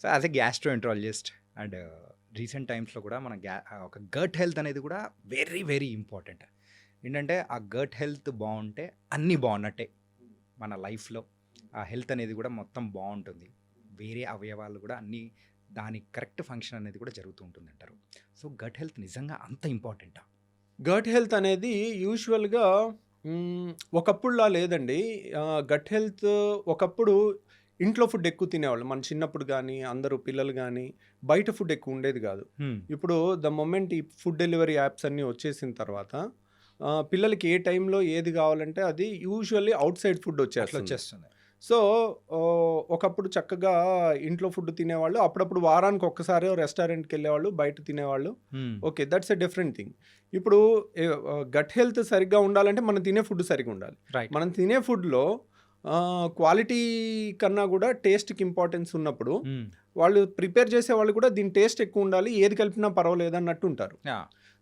So as a gastroenterologist and recent టైమ్స్లో కూడా మన ఒక గట్ హెల్త్ అనేది కూడా వెరీ వెరీ ఇంపార్టెంట్. ఏంటంటే ఆ గట్ హెల్త్ బాగుంటే అన్నీ బాగున్నట్టే మన లైఫ్లో. ఆ హెల్త్ అనేది కూడా మొత్తం బాగుంటుంది, వేరే అవయవాలు కూడా అన్నీ దాని కరెక్ట్ ఫంక్షన్ అనేది కూడా జరుగుతూ ఉంటుంది అంటారు. సో గట్ హెల్త్ నిజంగా అంత ఇంపార్టెంటా? గట్ హెల్త్ అనేది యూజువల్‌గా ఒకప్పుడులా లేదండి. గట్ హెల్త్ ఒకప్పుడు ఇంట్లో ఫుడ్ ఎక్కువ తినేవాళ్ళు. మన చిన్నప్పుడు గానీ, అందరూ పిల్లలు గానీ, బయట ఫుడ్ ఎక్కువ ఉండేది గాదు. ఇప్పుడు ద మొమెంట్ ఈ ఫుడ్ డెలివరీ యాప్స్ అన్నీ వచ్చేసిన తర్వాత పిల్లలకి ఏ టైంలో ఏది కావాలంటే అది యూజువల్లీ ఔట్ సైడ్ ఫుడ్ వచ్చేస్తుంది. సో, ఒకప్పుడు చక్కగా ఇంట్లో ఫుడ్ తినేవాళ్ళు. అప్పుడప్పుడు వారానికి ఒక్కసారి రెస్టారెంట్‌కెళ్ళేవాళ్ళు, బయట తినేవాళ్ళు. Okay. That's a different thing. ఇప్పుడు గట్ హెల్త్ సరిగ్గా ఉండాలంటే మనం తినే ఫుడ్ సరిగ్గా ఉండాలి. రైట్. మనం తినే ఫుడ్‌లో క్వాలిటీ కన్నా కూడా టేస్ట్‌కి ఇంపార్టెన్స్ ఉన్నప్పుడు వాళ్ళు ప్రిపేర్ చేసేవాళ్ళు కూడా దీని టేస్ట్ ఎక్కువ ఉండాలి, ఏది కలిపినా పర్వాలేదు అన్నట్టు ఉంటారు.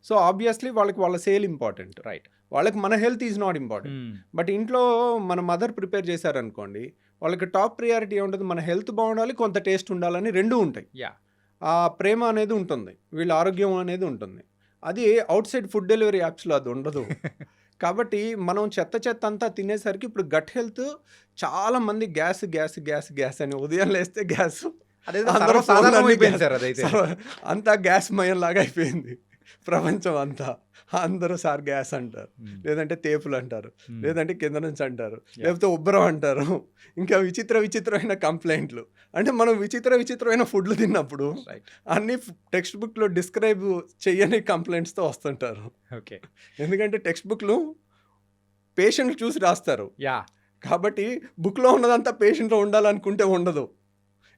సో, ఆబ్వియస్లీ వాళ్ళకి వాళ్ళ సేల్ ఇంపార్టెంట్. రైట్. వాళ్ళకి మన health is not important. But ఇంట్లో మన మదర్ ప్రిపేర్ చేశారనుకోండి, వాళ్ళకి టాప్ ప్రియారిటీ ఏముంటుంది, మన హెల్త్ బాగుండాలి, కొంత టేస్ట్ ఉండాలని రెండూ ఉంటాయి. ఆ ప్రేమ అనేది ఉంటుంది, వీళ్ళ ఆరోగ్యం అనేది ఉంటుంది. అది అవుట్ సైడ్ ఫుడ్ డెలివరీ యాప్స్లో అది ఉండదు. కాబట్టి మనం చెత్త అంతా తినేసరికి ఇప్పుడు గట్ హెల్త్ చాలా మంది గ్యాస్ గ్యాస్ గ్యాస్ గ్యాస్ అని ఉదయం లేస్తే గ్యాస్, అంతా గ్యాస్ మయం లాగా అయిపోయింది ప్రపంచం అంతా. అందరూ సార్ గ్యాస్ అంటారు, లేదంటే తేపులు అంటారు, లేదంటే కింద నుంచి అంటారు, లేకపోతే ఉబ్బరం అంటారు. ఇంకా విచిత్రమైన కంప్లైంట్లు. అంటే మనం విచిత్రమైన ఫుడ్లు తిన్నప్పుడు అన్ని టెక్స్ట్ బుక్లో డిస్క్రైబ్ చెయ్యని కంప్లైంట్స్తో వస్తుంటారు. ఓకే. ఎందుకంటే టెక్స్ట్ బుక్లు పేషెంట్లు చూసి రాస్తారు. కాబట్టి బుక్లో ఉన్నదంతా పేషెంట్లో ఉండాలనుకుంటే ఉండదు.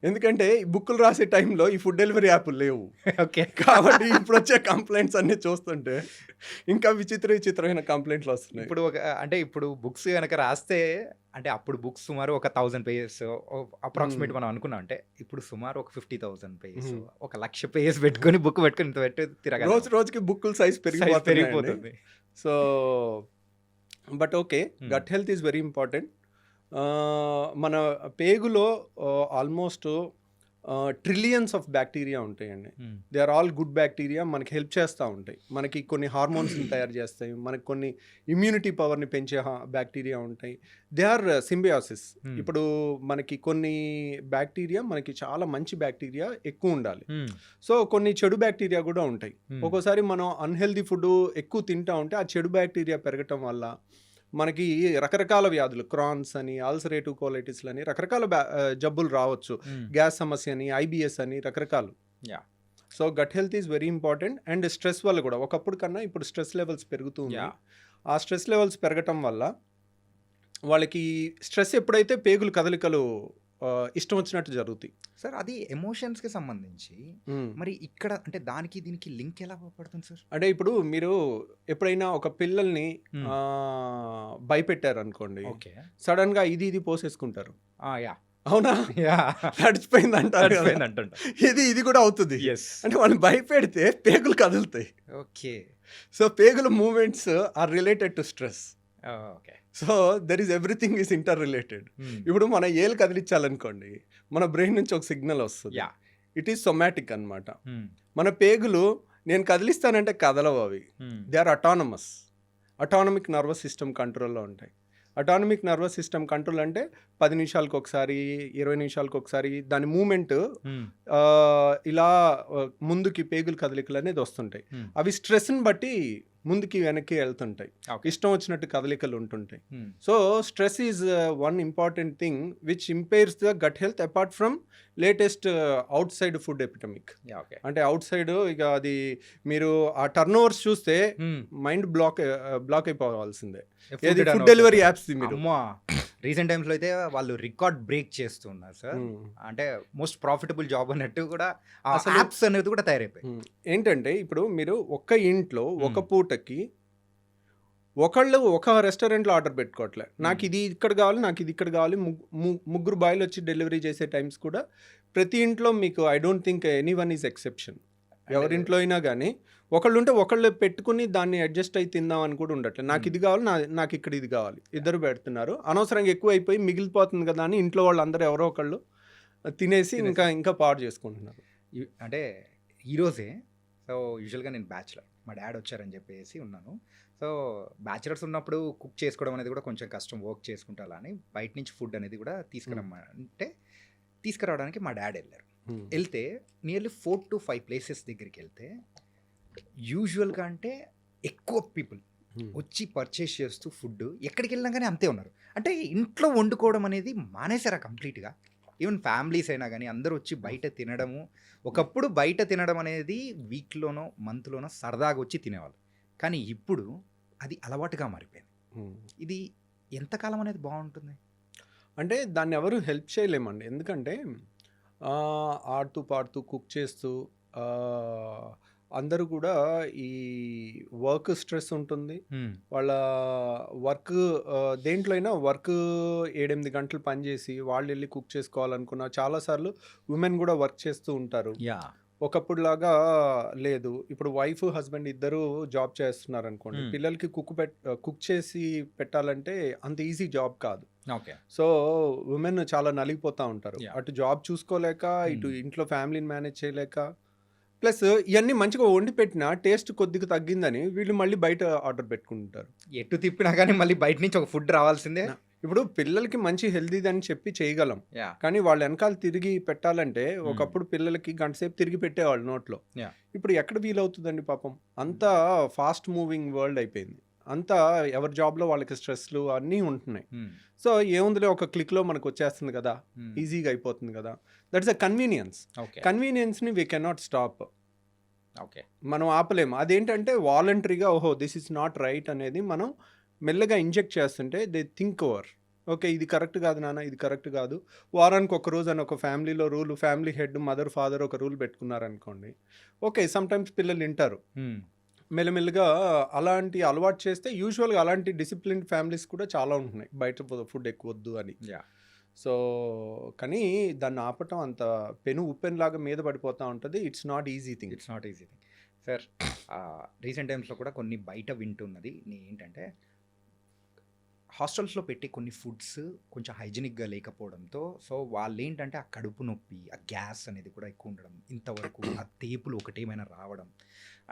ఎందుకంటే ఈ బుక్కులు రాసే టైంలో ఈ ఫుడ్ డెలివరీ యాప్లు లేవు. ఓకే. కాబట్టి ఇప్పుడు వచ్చే కంప్లైంట్స్ అన్ని చూస్తుంటే ఇంకా విచిత్రమైన కంప్లైంట్లు వస్తున్నాయి. ఇప్పుడు బుక్స్ కనుక రాస్తే, అంటే అప్పుడు బుక్స్ సుమారు ఒక 1000 పేజెస్ అప్రాక్సిమేట్ మనం అనుకున్నాం. అంటే ఇప్పుడు సుమారు ఒక 50,000 పేజెస్, 1,00,000 పేజెస్ పెట్టుకొని బుక్ పెట్టుకొని ఇంత పెట్టి తిరగాలి. రోజుకి బుక్కుల సైజ్ పెరిగిపోతుంది. So but okay, gut health is very important. మన పేగులో ఆల్మోస్ట్ ట్రిలియన్స్ ఆఫ్ బ్యాక్టీరియా ఉంటాయండి. They are all good bacteria, మనకి హెల్ప్ చేస్తూ ఉంటాయి. మనకి కొన్ని హార్మోన్స్ని తయారు చేస్తాయి, మనకి కొన్ని ఇమ్యూనిటీ పవర్ని పెంచే బ్యాక్టీరియా ఉంటాయి. They are symbiosis. ఇప్పుడు మనకి కొన్ని బ్యాక్టీరియా, మనకి చాలా మంచి బ్యాక్టీరియా ఎక్కువ ఉండాలి. సో కొన్ని చెడు బ్యాక్టీరియా కూడా ఉంటాయి. ఒక్కోసారి మనం అన్హెల్దీ ఫుడ్ ఎక్కువ తింటా ఉంటే ఆ చెడు బ్యాక్టీరియా పెరగటం వల్ల మనకి రకరకాల వ్యాధులు, క్రాన్స్ అని, అల్సరేటివ్ కోలైటిస్ అని రకరకాల జబ్బులు రావచ్చు. గ్యాస్ సమస్య అని, ఐబిఎస్ అని రకరకాలు. So gut health is very important. And stress వల్ల కూడా ఒకప్పుడు కన్నా ఇప్పుడు స్ట్రెస్ లెవెల్స్ పెరుగుతుంది. ఆ స్ట్రెస్ లెవెల్స్ పెరగటం వల్ల వాళ్ళకి స్ట్రెస్ ఎప్పుడైతే పేగులు కదలికలు ఇష్టం వచ్చినట్టు జరుగుతాయి. సార్ అది ఎమోషన్స్కి సంబంధించి మరి ఇక్కడ అంటే దానికి దీనికి లింక్ ఎలా పడుతుంది సార్? అంటే ఇప్పుడు మీరు ఎప్పుడైనా ఒక పిల్లల్ని భయపెట్టారు అనుకోండి, సడన్ గా ఇది పోసేసుకుంటారు. అవునా? నడిచిపోయింది అంటారు. ఇది కూడా అవుతుంది. అంటే వాళ్ళు భయపెడితే పేగులు కదులుతాయి. ఓకే. సో పేగుల movements are related to stress. Okay. So there is everything is interrelated. ఇప్పుడు మన ఏలు కదిలించాలనుకోండి, మన బ్రెయిన్ నుంచి ఒక సిగ్నల్ వస్తుంది. ఇట్ ఈస్ సొమాటిక్ అన్నమాట. మన పేగులు నేను కదిలిస్తానంటే కదలవు అవి. They are autonomic nervous system కంట్రోల్లో ఉంటాయి. అటానమిక్ నర్వస్ సిస్టమ్ కంట్రోల్ అంటే 10 నిమిషాలకు ఒకసారి, 20 నిమిషాలకు ఒకసారి దాని మూమెంట్ ఇలా ముందుకి పేగులు కదలికలు అనేది వస్తుంటాయి. అవి స్ట్రెస్ని బట్టి ముందుకి వెనక్కి వెళ్తుంటాయి, ఇష్టం వచ్చినట్టు కదలికలు ఉంటుంటాయి. So stress is one important thing which impairs the gut health apart from latest outside food epidemic. అంటే అవుట్ సైడ్ ఇక అది మీరు ఆ టర్న్ ఓవర్స్ చూస్తే మైండ్ బ్లాక్ అయిపోవాల్సిందే. ఫుడ్ డెలివరీ యాప్స్ మీరు రీసెంట్ టైమ్స్లో అయితే వాళ్ళు రికార్డ్ బ్రేక్ చేస్తున్నారు సార్. అంటే మోస్ట్ ప్రాఫిటబుల్ జాబ్ అన్నట్టు కూడా అసలు యాప్స్ అనేది కూడా తయారైపోయి. ఏంటంటే ఇప్పుడు మీరు ఒక్క ఇంట్లో ఒక పూటకి ఒకళ్ళు ఒక రెస్టారెంట్లో ఆర్డర్ పెట్టుకోవట్లే, నాకు ఇది ఇక్కడ కావాలి, నాకు ఇది ఇక్కడ కావాలి. ముగ్గురు బాయ్లు వచ్చి డెలివరీ చేసే టైమ్స్ కూడా ప్రతి ఇంట్లో మీకు I don't think any one is exception. ఎవరింట్లో అయినా కానీ ఒకళ్ళు ఉంటే ఒకళ్ళు పెట్టుకుని దాన్ని అడ్జస్ట్ అయి తిందాం అని కూడా ఉండట్లేదు. నాకు ఇది కావాలి, నాకు ఇక్కడ ఇది కావాలి, ఇద్దరు పెడుతున్నారు. అనవసరంగా ఎక్కువ అయిపోయి మిగిలిపోతుంది కదా అని ఇంట్లో వాళ్ళందరూ ఎవరో ఒకళ్ళు తినేసి ఇంకా పాడు చేసుకుంటున్నారు. అంటే ఈరోజే సో యూజువల్గా నేను బ్యాచులర్, మా డాడ్ వచ్చారని చెప్పేసి ఉన్నాను. సో బ్యాచులర్స్ ఉన్నప్పుడు కుక్ చేసుకోవడం అనేది కూడా కొంచెం కష్టం, వర్క్ చేసుకుంటా అలా అని బయట నుంచి ఫుడ్ అనేది కూడా తీసుకురావడానికి మా డాడ్ వెళ్ళారు. వెళ్తే నియర్లీ 4 to 5 ప్లేసెస్ దగ్గరికి వెళ్తే యూజువల్గా అంటే ఎక్కువ పీపుల్ వచ్చి పర్చేస్ చేస్తూ ఫుడ్ ఎక్కడికి వెళ్ళినా కానీ అంతే ఉన్నారు. అంటే ఇంట్లో వండుకోవడం అనేది మానేశారా కంప్లీట్గా. ఈవెన్ ఫ్యామిలీస్ అయినా కానీ అందరూ వచ్చి బయట తినడము. ఒకప్పుడు బయట తినడం అనేది వీక్లోనో మంత్లోనో సరదాగా వచ్చి తినేవాళ్ళు, కానీ ఇప్పుడు అది అలవాటుగా మారిపోయింది. ఇది ఎంతకాలం అనేది బాగుంటుంది? అంటే దాన్ని ఎవరు హెల్ప్ చేయలేమండి. ఎందుకంటే ఆడుతూ పాడుతూ కుక్ చేస్తూ అందరూ కూడా ఈ వర్క్ స్ట్రెస్ ఉంటుంది. వాళ్ళ వర్క్ దేంట్లో అయినా వర్క్ 7-8 గంటలు పనిచేసి వాళ్ళు వెళ్ళి కుక్ చేసుకోవాలనుకున్న చాలాసార్లు ఉమెన్ కూడా వర్క్ చేస్తూ ఉంటారు. ఒకప్పుడులాగా లేదు. ఇప్పుడు వైఫ్ హస్బెండ్ ఇద్దరు జాబ్ చేస్తున్నారు అనుకోండి, పిల్లలకి కుక్ చేసి పెట్టాలంటే అంత ఈజీ జాబ్ కాదు. ఓకే. సో ఉమెన్ చాలా నలిగిపోతూ ఉంటారు. అటు జాబ్ చూసుకోలేక, ఇటు ఇంట్లో ఫ్యామిలీని మేనేజ్ చేయలేక, ప్లస్ ఇవన్నీ మంచిగా వండి పెట్టినా టేస్ట్ కొద్దిగా తగ్గిందని వీళ్ళు మళ్ళీ బయట ఆర్డర్ పెట్టుకుంటారు. ఎటు తిప్పినా కానీ మళ్ళీ బయట నుంచి ఒక ఫుడ్ రావాల్సిందే. ఇప్పుడు పిల్లలకి మంచి హెల్తీదని చెప్పి చేయగలం, కానీ వాళ్ళ వెనకాల తిరిగి పెట్టాలంటే ఒకప్పుడు పిల్లలకి గంటసేపు తిరిగి పెట్టేవాళ్ళు నోట్లో. ఇప్పుడు ఎక్కడ వీలవుతుందండి పాపం. అంతా ఫాస్ట్ మూవింగ్ వరల్డ్ అయిపోయింది. అంతా ఎవరి జాబ్లో వాళ్ళకి స్ట్రెస్లు అన్నీ ఉంటున్నాయి. సో ఏముందిలే ఒక క్లిక్లో మనకు వచ్చేస్తుంది కదా, ఈజీగా అయిపోతుంది కదా. That's a convenience. కన్వీనియన్స్ని వీ కెనాట్ స్టాప్. ఓకే, మనం ఆపలేము. అదేంటంటే వాలంటరీగా ఓహో దిస్ ఇస్ నాట్ రైట్ అనేది మనం మెల్లగా ఇంజెక్ట్ చేస్తుంటే దే థింక్ ఓవర్. ఓకే, ఇది కరెక్ట్ కాదు నాన్న, ఇది కరెక్ట్ కాదు. వారానికి ఒక రోజు అని ఒక ఫ్యామిలీలో rule, family head mother father ఒక రూల్ పెట్టుకున్నారనుకోండి, ఓకే సమ్టైమ్స్ పిల్లలు వింటారు. మెల్లమెల్లగా అలాంటి అలవాటు చేస్తే యూజువల్గా అలాంటి డిసిప్లిన్ ఫ్యామిలీస్ కూడా చాలా ఉంటున్నాయి, బయట ఫుడ్ ఎక్కువ వద్దు అని. సో కానీ దాన్ని ఆపటం అంత ఉప్పెన్లాగా మీద పడిపోతూ ఉంటుంది. It's not easy thing. Sir recent టైమ్స్లో కూడా కొన్ని బయట వింటున్నది ఏంటంటే హాస్టల్స్లో పెట్టే కొన్ని ఫుడ్స్ కొంచెం హైజీనిక్గా లేకపోవడంతో సో వాళ్ళు ఏంటంటే ఆ కడుపు నొప్పి, ఆ గ్యాస్ అనేది కూడా ఎక్కువ ఉండడం, ఇంతవరకు ఆ తేపులు ఒకటేమైనా రావడం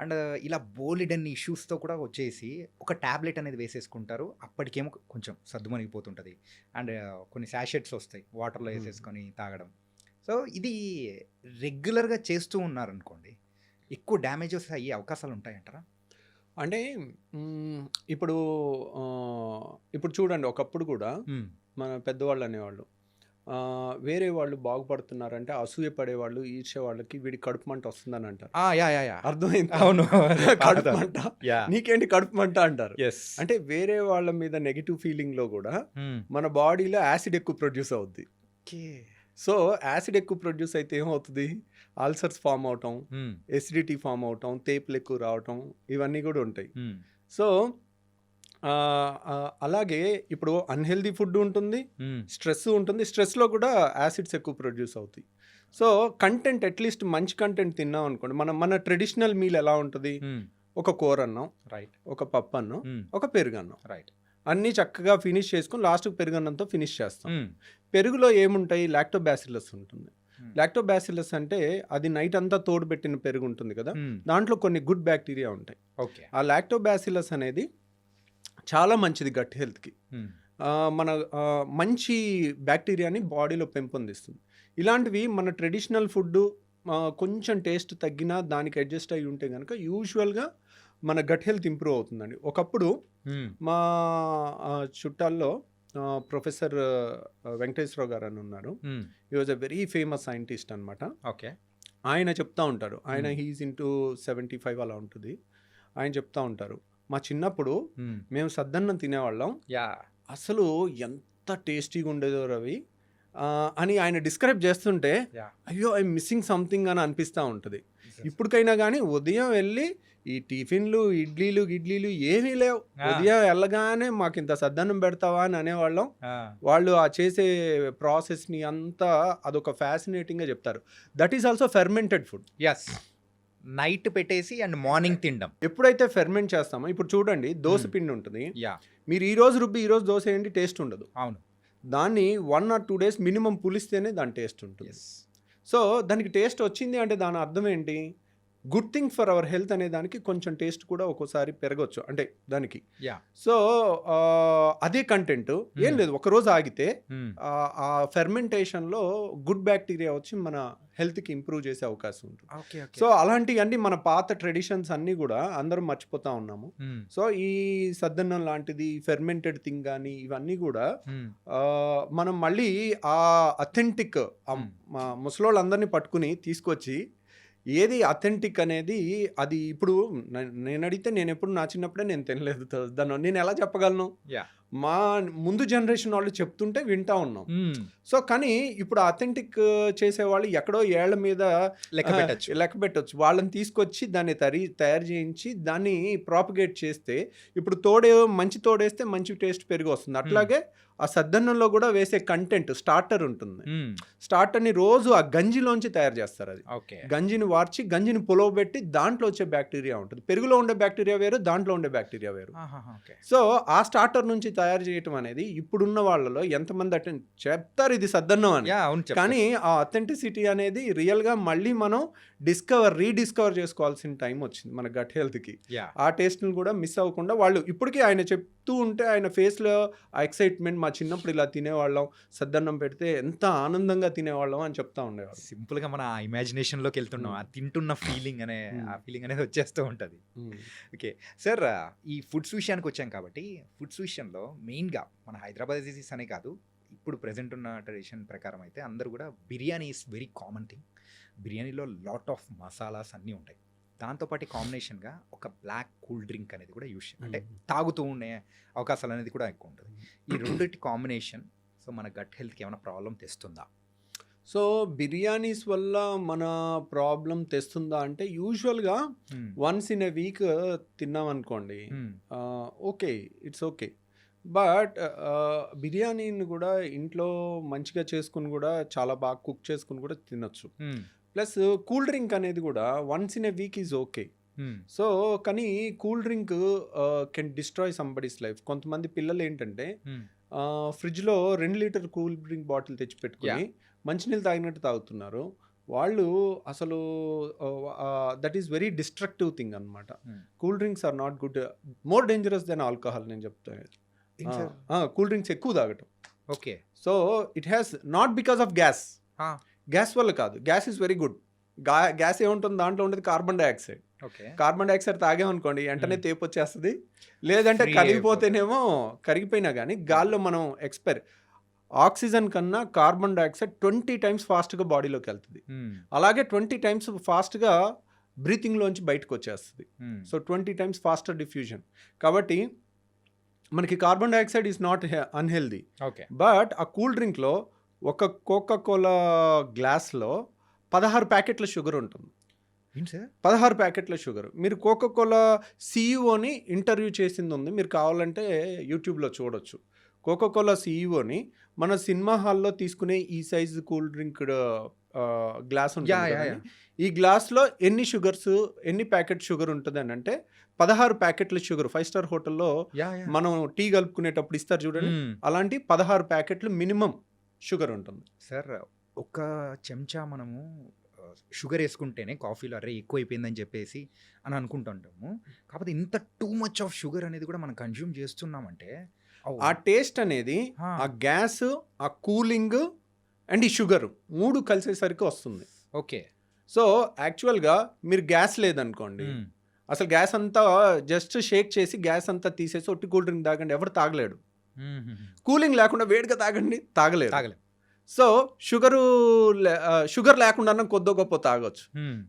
అండ్ ఇలా బోలెడన్ని ఇష్యూస్తో కూడా వచ్చేసి ఒక ట్యాబ్లెట్ అనేది వేసేసుకుంటారు. అప్పటికేమో కొంచెం సర్దుమణిగిపోతుంటుంది అండ్ కొన్ని శాషెట్స్ వస్తాయి వాటర్లో వేసేసుకొని తాగడం. సో ఇది రెగ్యులర్గా చేస్తూ ఉన్నారనుకోండి, ఎక్కువ డ్యామేజెస్ అయ్యే అవకాశాలు ఉంటాయంటారా? అంటే ఇప్పుడు చూడండి, ఒకప్పుడు కూడా మన పెద్దవాళ్ళు అనేవాళ్ళు వేరే వాళ్ళు బాగుపడుతున్నారంటే అసూయ పడేవాళ్ళు, ఈర్ష్య వాళ్ళకి వీడి కడుపు మంట వస్తుందని అంటారు. అర్థమైంది? అవును, కడుపు మంట, నీకేంటి కడుపు మంట అంటారు. అంటే వేరే వాళ్ళ మీద నెగిటివ్ ఫీలింగ్ లో కూడా మన బాడీలో యాసిడ్ ఎక్కువ ప్రొడ్యూస్ అవుద్ది. సో యాసిడ్ ఎక్కువ ప్రొడ్యూస్ అయితే ఏమవుతుంది, అల్సర్స్ ఫామ్ అవటం, ఎసిడిటీ ఫామ్ అవటం, తేపులు ఎక్కువ రావటం, ఇవన్నీ కూడా ఉంటాయి. సో అలాగే ఇప్పుడు అన్హెల్దీ ఫుడ్ ఉంటుంది, స్ట్రెస్ ఉంటుంది, స్ట్రెస్లో కూడా యాసిడ్స్ ఎక్కువ ప్రొడ్యూస్ అవుతాయి. సో కంటెంట్ అట్లీస్ట్ మంచి కంటెంట్ తిన్నాం అనుకోండి, మన ట్రెడిషనల్ మీల్ ఎలా ఉంటుంది, ఒక కూర అన్నం, రైట్, ఒక పప్పు అన్నం, ఒక పెరుగన్నం, రైట్, అన్నీ చక్కగా ఫినిష్ చేసుకుని లాస్ట్కి పెరుగన్నంతో ఫినిష్ చేస్తాం. పెరుగులో ఏముంటాయి, లాక్టోబాసిల్లస్ ఉంటుంది. లాక్టోబాసిల్లస్ అంటే అది నైట్ అంతా తోడుపెట్టిన పెరుగు ఉంటుంది కదా, దాంట్లో కొన్ని గుడ్ బ్యాక్టీరియా ఉంటాయి. ఆ లాక్టోబాసిల్లస్ అనేది చాలా మంచిది గట్ హెల్త్కి. మన మంచి బ్యాక్టీరియాని బాడీలో పెంపొందిస్తుంది. ఇలాంటివి మన ట్రెడిషనల్ ఫుడ్ కొంచెం టేస్ట్ తగ్గినా దానికి అడ్జస్ట్ అయ్యి ఉంటే కనుక యూజువల్గా మన గట్ హెల్త్ ఇంప్రూవ్ అవుతుందండి. ఒకప్పుడు మా చుట్టాల్లో ప్రొఫెసర్ వెంకటేశ్వరరావు గారు అని ఉన్నారు. He was a very famous scientist అనమాట. ఓకే, ఆయన చెప్తా ఉంటారు, ఆయన హీఈస్ ఇంటూ 75 అలా ఉంటుంది. ఆయన చెప్తా ఉంటారు, మా చిన్నప్పుడు మేము సద్దన్నం తినేవాళ్ళం, అసలు ఎంత టేస్టీగా ఉండేదో రవి అని ఆయన డిస్క్రైబ్ చేస్తుంటే అయ్యో ఐఎమ్ మిస్సింగ్ సంథింగ్ అని అనిపిస్తూ ఉంటుంది. ఇప్పటికైనా కానీ ఉదయం వెళ్ళి ఈ టిఫిన్లు ఇడ్లీలు ఏమీ లేవు, ఉదయం వెళ్ళగానే మాకు ఇంత సద్దన్నం పెడతావా అని అనేవాళ్ళం. వాళ్ళు ఆ చేసే ప్రాసెస్ని అంతా అదొక ఫ్యాసినేటింగ్గా చెప్తారు. That is also fermented food. Night పెట్టేసి అండ్ మార్నింగ్ తినడం. ఎప్పుడైతే ఫెర్మెంట్ చేస్తామో, ఇప్పుడు చూడండి దోశ పిండి ఉంటుంది, మీరు ఈ రోజు రుబ్బి ఈ రోజు దోశ ఏంటి టేస్ట్ ఉండదు. అవును, దాన్ని 1 or 2 days మినిమం పులిస్తేనే దాని టేస్ట్ ఉంటుంది. సో దానికి టేస్ట్ వచ్చింది అంటే దాని అర్థం ఏంటి, good thing for our health అనే దానికి కొంచెం టేస్ట్ కూడా ఒక్కోసారి పెరగచ్చు అంటే దానికి. సో అదే కంటెంట్ ఏం లేదు, ఒకరోజు ఆగితే ఆ ఫెర్మెంటేషన్లో గుడ్ బ్యాక్టీరియా వచ్చి మన హెల్త్కి ఇంప్రూవ్ చేసే అవకాశం ఉంటుంది. సో అలాంటివన్నీ మన పాత ట్రెడిషన్స్ అన్నీ కూడా అందరం మర్చిపోతా ఉన్నాము. సో ఈ సద్దన్నం లాంటిది ఫెర్మెంటెడ్ థింగ్ కానీ ఇవన్నీ కూడా మనం మళ్ళీ ఆ అథెంటిక్ ముసలోళ్ళందరినీ పట్టుకుని తీసుకొచ్చి ఏది అథెంటిక్ అనేది అది ఇప్పుడు నేను అడిగితే నేను ఎప్పుడు నా చిన్నప్పుడే నేను తినలేదు దాన్ని నేను ఎలా చెప్పగలను. మా ముందు జనరేషన్ వాళ్ళు చెప్తుంటే వింటా ఉన్నాం. సో కానీ ఇప్పుడు అథెంటిక్ చేసేవాళ్ళు ఎక్కడో ఏళ్ల మీద లెక్క పెట్టచ్చు. వాళ్ళని తీసుకొచ్చి దాన్ని తయారు చేయించి దాన్ని ప్రాపగేట్ చేస్తే ఇప్పుడు మంచి తోడేస్తే మంచి టేస్ట్ పెరిగి వస్తుంది. అట్లాగే ఆ సద్దన్నంలో కూడా వేసే కంటెంట్ స్టార్టర్ ఉంటుంది. స్టార్టర్ని రోజు ఆ గంజిలోంచి తయారు చేస్తారు. అది గంజిని వార్చి గంజిని పులవబెట్టి దాంట్లో వచ్చే బ్యాక్టీరియా ఉంటుంది. పెరుగులో ఉండే బ్యాక్టీరియా వేరు, దాంట్లో ఉండే బ్యాక్టీరియా వేరు. సో ఆ స్టార్టర్ నుంచి తయారు చేయటం అనేది ఇప్పుడున్న వాళ్ళలో ఎంతమంది చెప్తారు ఇది సద్దన్నం అని, కానీ ఆ అథెంటిసిటీ అనేది రియల్గా మళ్ళీ మనం రీడిస్కవర్ చేసుకోవాల్సిన టైం వచ్చింది మన గట్ హెల్త్కి. ఆ టేస్ట్ని కూడా మిస్ అవ్వకుండా వాళ్ళు ఇప్పటికీ ఆయన చెప్తూ ఉంటే ఆయన ఫేస్లో ఆ ఎక్సైట్మెంట్, మా చిన్నప్పుడు ఇలా తినేవాళ్ళం, సద్దన్నం పెడితే ఎంత ఆనందంగా తినేవాళ్ళం అని చెప్తా ఉండేవాళ్ళు. సింపుల్గా మన ఇమాజినేషన్లోకి వెళ్తున్నాం, ఆ తింటున్న ఫీలింగ్ అనేది వచ్చేస్తూ ఉంటుంది. ఓకే సార్, ఈ ఫుడ్స్ విషయానికి వచ్చాం కాబట్టి ఫుడ్స్ విషయంలో మెయిన్గా మన హైదరాబాద్ డిసీస్ అనే కాదు, ఇప్పుడు ప్రజెంట్ ఉన్న ట్రెడిషన్ ప్రకారం అయితే అందరూ కూడా biryani is very common thing. బిర్యానీలో లాట్ ఆఫ్ మసాలాస్ అన్నీ ఉంటాయి. దాంతోపాటు కాంబినేషన్గా ఒక బ్లాక్ కూల్ డ్రింక్ అనేది కూడా యూస్ అంటే తాగుతూ ఉండే అవకాశాలు అనేది కూడా ఎక్కువ ఉంటుంది. ఈ రెండింటి కాంబినేషన్ సో మన గట్ హెల్త్కి ఏమైనా ప్రాబ్లం తెస్తుందా? సో బిర్యానీస్ వల్ల మన ప్రాబ్లం తెస్తుందా అంటే యూజువల్గా వన్స్ ఇన్ ఎ వీక్ తిన్నాం అనుకోండి, ఓకే, ఇట్స్ ఓకే. బట్ బిర్యానీని కూడా ఇంట్లో మంచిగా చేసుకుని కూడా చాలా బాగా కుక్ చేసుకుని కూడా తినొచ్చు. ప్లస్ కూల్ డ్రింక్ అనేది కూడా once in a week is okay. So కానీ cool drink can destroy somebody's life. కొంతమంది పిల్లలు ఏంటంటే ఫ్రిడ్జ్లో 2 లీటర్ కూల్ డ్రింక్ బాటిల్ తెచ్చి పెట్టుకుని మంచినీళ్ళు తాగినట్టు తాగుతున్నారు. వాళ్ళు అసలు that is very destructive thing అనమాట. Cool drinks are not good, more dangerous than alcohol నేను చెప్తాను. కూల్ డ్రింక్స్ ఎక్కువ తాగటం. Okay. So it has not because of gas వల్ల కాదు. Gas is very good. Gas ఏముంటుంది దాంట్లో ఉండేది కార్బన్ డైఆక్సైడ్. కార్బన్ డైఆక్సైడ్ తాగామనుకోండి వెంటనే తేపు వచ్చేస్తుంది, లేదంటే కరిగిపోయినా కానీ గాల్లో మనం ఆక్సిజన్ కన్నా కార్బన్ డైఆక్సైడ్ 20 times ఫాస్ట్గా బాడీలోకి వెళ్తుంది. అలాగే 20 times ఫాస్ట్గా బ్రీతింగ్లోంచి బయటకు వచ్చేస్తుంది. So 20 times faster diffusion. కాబట్టి మనకి carbon dioxide is not unhealthy. But ఆ కూల్ డ్రింక్లో ఒక కోకా-కోలా గ్లాస్లో 16 ప్యాకెట్ల షుగర్ ఉంటుంది. 16 ప్యాకెట్ల షుగర్. మీరు కోకా-కోలా సీఈఓని ఇంటర్వ్యూ చేసింది ఉంది, మీరు కావాలంటే యూట్యూబ్లో చూడొచ్చు. కోకా-కోలా సీఈఓని మన సినిమా హాల్లో తీసుకునే ఈ సైజు కూల్ డ్రింక్ గ్లాస్ ఉంటుంది. ఈ గ్లాస్లో ఎన్ని ప్యాకెట్ షుగర్ ఉంటుంది అని అంటే 16 ప్యాకెట్ల షుగర్. 5 స్టార్ హోటల్లో మనం టీ కలుపుకునేటప్పుడు ఇస్తారు చూడండి, అలాంటి 16 ప్యాకెట్లు మినిమం షుగర్ ఉంటుంది. సార్ ఒక చెంచా మనము షుగర్ వేసుకుంటేనే కాఫీలో అరే ఎక్కువ అయిపోయిందని చెప్పేసి అని అనుకుంటుంటాము. కాకపోతే ఇంత టూ మచ్ ఆఫ్ షుగర్ అనేది కూడా మనం కన్జ్యూమ్ చేస్తున్నామంటే ఆ టేస్ట్ అనేది ఆ గ్యాస్, ఆ కూలింగ్ అండ్ ఈ షుగర్ 3 కలిసేసరికి వస్తుంది. ఓకే. సో యాక్చువల్గా మీరు గ్యాస్ లేదనుకోండి, అసలు గ్యాస్ అంతా జస్ట్ షేక్ చేసి గ్యాస్ అంతా తీసేసి ఒట్టి కూల్ డ్రింక్ తాగండి, ఎవరు తాగలేడు. కూలింగ్ లేకుండా వేడిగా తాగలేరు. సో షుగర్ లేకుండా కొద్దో గొప్ప తాగొచ్చు.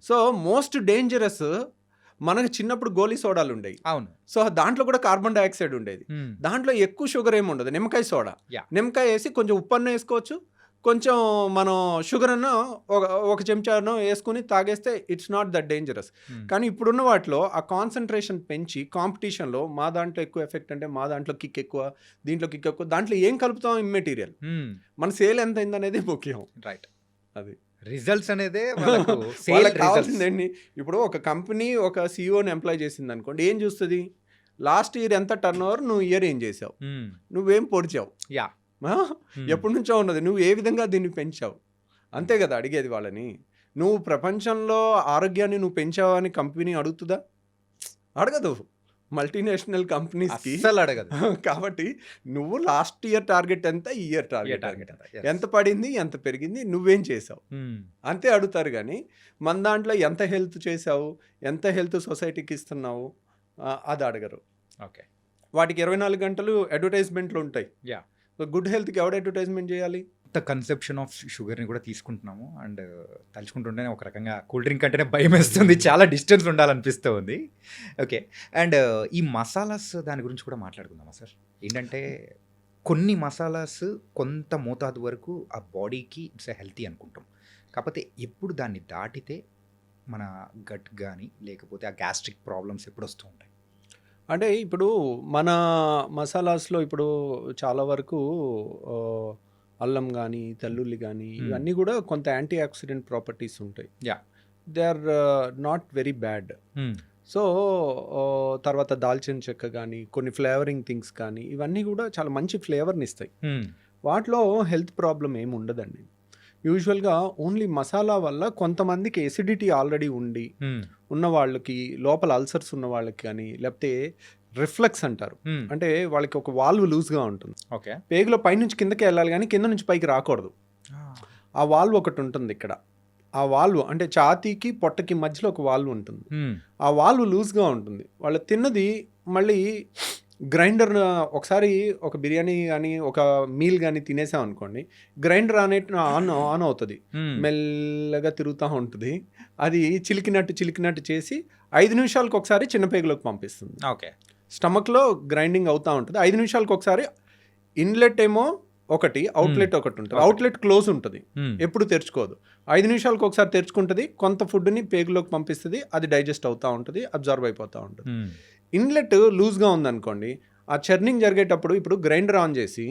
సో మోస్ట్ డేంజరస్ మనకు చిన్నప్పుడు గోలీ సోడాలు ఉండేవి. అవును. సో దాంట్లో కూడా కార్బన్ డైఆక్సైడ్ ఉండేది. దాంట్లో ఎక్కువ షుగర్ ఏమి ఉండదు. నిమ్మకాయ సోడా, నిమ్మకాయ వేసి కొంచెం ఉప్పు అన్న వేసుకోవచ్చు, కొంచెం మనం షుగర్ అన్న ఒక చెంచాను వేసుకుని తాగేస్తే ఇట్స్ నాట్ దట్ డేంజరస్. కానీ ఇప్పుడున్న వాటిలో ఆ కాన్సన్ట్రేషన్ పెంచి కాంపిటీషన్లో మా దాంట్లో ఎక్కువ ఎఫెక్ట్ అంటే మా దాంట్లో కిక్ ఎక్కువ, దీంట్లో కిక్ ఎక్కువ, దాంట్లో ఏం కలుపుతాం ఇమ్మెటీరియల్, మన సేల్ ఎంత అయిందనేది ముఖ్యం. రైట్. అది రిజల్ట్స్ అనేది కావాల్సిందండి. ఇప్పుడు ఒక కంపెనీ ఒక సీఈఓని ఎంప్లాయ్ చేసింది అనుకోండి, ఏం చూస్తుంది, లాస్ట్ ఇయర్ ఎంత టర్న్ ఓవర్, నువ్వు ఇయర్ ఏం చేసావు, నువ్వేం పొడిచావు, ఎప్పటి నుంచో ఉన్నది, నువ్వు ఏ విధంగా దీన్ని పెంచావు, అంతే కదా అడిగేది వాళ్ళని. నువ్వు ప్రపంచంలో ఆరోగ్యాన్ని నువ్వు పెంచావా అని కంపెనీ అడుగుతుందా? అడగదు. మల్టీనేషనల్ కంపెనీస్కి అస్సలు అడగదు. కాబట్టి నువ్వు లాస్ట్ ఇయర్ టార్గెట్ ఎంత, ఈ ఇయర్ టార్గెట్ ఎంత పడింది, ఎంత పెరిగింది, నువ్వేం చేసావు అంతే అడుగుతారు. కానీ మన దాంట్లో ఎంత హెల్త్ చేసావు, ఎంత హెల్త్ సొసైటీకి ఇస్తున్నావు అది అడగరు. ఓకే, వాటికి 24 గంటలు అడ్వర్టైజ్మెంట్లు ఉంటాయి. యా, గుడ్ హెల్త్కి ఎవడు అడ్వర్టైజ్మెంట్ చేయాలి? కొత్త కన్సెప్షన్ ఆఫ్ షుగర్ని కూడా తీసుకుంటున్నాము. అండ్ తలుచుకుంటుంటేనే ఒక రకంగా కూల్ డ్రింక్ అంటేనే భయం వేస్తుంది, చాలా డిస్టెన్స్ ఉండాలనిపిస్తూ ఉంది. ఓకే, అండ్ ఈ మసాలాస్ దాని గురించి కూడా మాట్లాడుకుందామా సార్? ఏంటంటే కొన్ని మసాలాస్ కొంత మోతాదు వరకు ఆ బాడీకి ఇట్స్ హెల్తీ అనుకుంటాం, కాకపోతే ఎప్పుడు దాన్ని దాటితే మన గట్ కానీ లేకపోతే ఆ గ్యాస్ట్రిక్ ప్రాబ్లమ్స్ ఎప్పుడు వస్తూ ఉంటాయి? అంటే ఇప్పుడు మన మసాలాస్లో ఇప్పుడు చాలా వరకు అల్లం కానీ, తెల్లుల్లి కానీ, ఇవన్నీ కూడా కొంత యాంటీ ఆక్సిడెంట్ ప్రాపర్టీస్ ఉంటాయి. They are not very bad. So తర్వాత దాల్చిన చెక్క కానీ, కొన్ని ఫ్లేవరింగ్ థింగ్స్ కానీ, ఇవన్నీ కూడా చాలా మంచి ఫ్లేవర్ని ఇస్తాయి. వాటిలో హెల్త్ ప్రాబ్లం ఏమి ఉండదండి. యూజువల్గా ఓన్లీ మసాలా వల్ల కొంతమందికి ఎసిడిటీ ఆల్రెడీ ఉన్న వాళ్ళకి, లోపల అల్సర్స్ ఉన్న వాళ్ళకి కానీ, లేకపోతే రిఫ్లెక్స్ అంటారు, అంటే వాళ్ళకి ఒక వాల్వ్ లూజ్గా ఉంటుంది. ఓకే, పేగులో పైనుంచి కిందకి వెళ్ళాలి కానీ కింద నుంచి పైకి రాకూడదు. ఆ వాల్వ్ ఒకటి ఉంటుంది ఇక్కడ. ఆ వాల్వ్ అంటే ఛాతీకి పొట్టకి మధ్యలో ఒక వాల్వ్ ఉంటుంది. ఆ వాల్వ్ లూజ్గా ఉంటుంది. వాళ్ళు తిన్నది మళ్ళీ గ్రైండర్, ఒకసారి ఒక బిర్యానీ కానీ ఒక మీల్ కానీ తినేసాం అనుకోండి, గ్రైండర్ ఆన్ అవుతుంది, మెల్లగా తిరుగుతూ ఉంటుంది. అది చిలికినట్టు చేసి 5 నిమిషాలకు ఒకసారి చిన్న పేగులోకి పంపిస్తుంది. ఓకే, స్టమక్లో గ్రైండింగ్ అవుతూ ఉంటుంది. 5 నిమిషాలకు ఒకసారి ఇన్లెట్ ఏమో ఒకటి, అవుట్లెట్ ఒకటి ఉంటుంది. అవుట్లెట్ క్లోజ్ ఉంటుంది, ఎప్పుడు తెరుచుకోదు. 5 నిమిషాలకు ఒకసారి తెరుచుకుంటుంది, కొంత ఫుడ్ని పేగులోకి పంపిస్తుంది, అది డైజెస్ట్ అవుతూ ఉంటుంది, అబ్జర్వ్ అయిపోతూ ఉంటుంది. ఇన్లెట్ లూజ్గా ఉందనుకోండి, ఆ చర్నింగ్ జరిగేటప్పుడు ఇప్పుడు గ్రైండర్ ఆన్ చేసి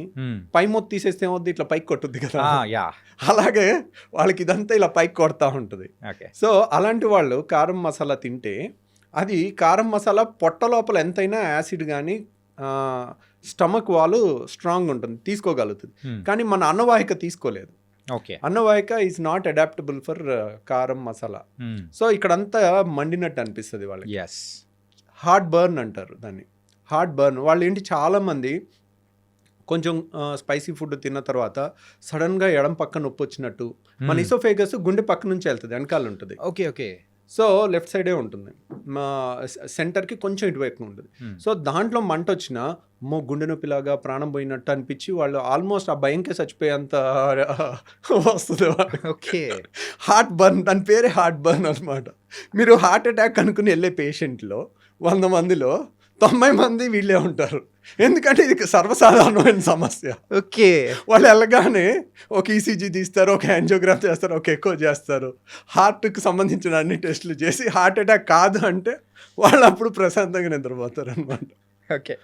పై మొత్తం తీసేస్తే ఏమవుద్ది, ఇట్లా పైకి కొట్టుద్ది కదా, అలాగే వాళ్ళకి ఇదంతా ఇలా పైకి కొడతా ఉంటుంది. సో అలాంటి వాళ్ళు కారం మసాలా తింటే, అది కారం మసాలా పొట్ట లోపల ఎంతైనా యాసిడ్ కానీ స్టమక్ వాళ్ళు స్ట్రాంగ్ ఉంటుంది, తీసుకోగలుగుతుంది. కానీ మన అన్నవాహిక తీసుకోలేదు. అన్నవాహిక ఈజ్ నాట్ అడాప్టబుల్ ఫర్ కారం మసాలా. సో ఇక్కడంతా మండినట్టు అనిపిస్తుంది వాళ్ళకి. హార్ట్ బర్న్ అంటారు దాన్ని, హార్ట్ బర్న్. వాళ్ళు ఏంటి, చాలామంది కొంచెం స్పైసీ ఫుడ్ తిన్న తర్వాత సడన్గా ఎడం పక్క నొప్పి వచ్చినట్టు, మన ఇసోఫేగస్ గుండె పక్క నుంచి వెళ్తుంది, వెనకాల ఉంటుంది. ఓకే, సో లెఫ్ట్ సైడే ఉంటుంది, మా సెంటర్కి కొంచెం ఇటువైపు ఉంటుంది. సో దాంట్లో మంట వచ్చినా గుండె నొప్పిలాగా ప్రాణం పోయినట్టు అనిపించి వాళ్ళు ఆల్మోస్ట్ ఆ భయంకే చచ్చిపోయేంత వస్తుంది. ఓకే, హార్ట్ బర్న్, దాని పేరే హార్ట్ బర్న్ అనమాట. మీరు హార్ట్ అటాక్ అనుకుని వెళ్ళే పేషెంట్లో 100 మందిలో 90 మంది వీళ్ళే ఉంటారు, ఎందుకంటే ఇది సర్వసాధారణమైన సమస్య. ఓకే, వాళ్ళు వెళ్ళగానే ఒక ఈసీజీ తీస్తారు, ఒక యాంజియోగ్రాఫ్ చేస్తారు, ఒక ఎకో చేస్తారు, హార్ట్కి సంబంధించిన అన్ని టెస్టులు చేసి హార్ట్ అటాక్ కాదు అంటే వాళ్ళు అప్పుడు ప్రశాంతంగా నిద్రపోతారు అనమాట. ఓకే.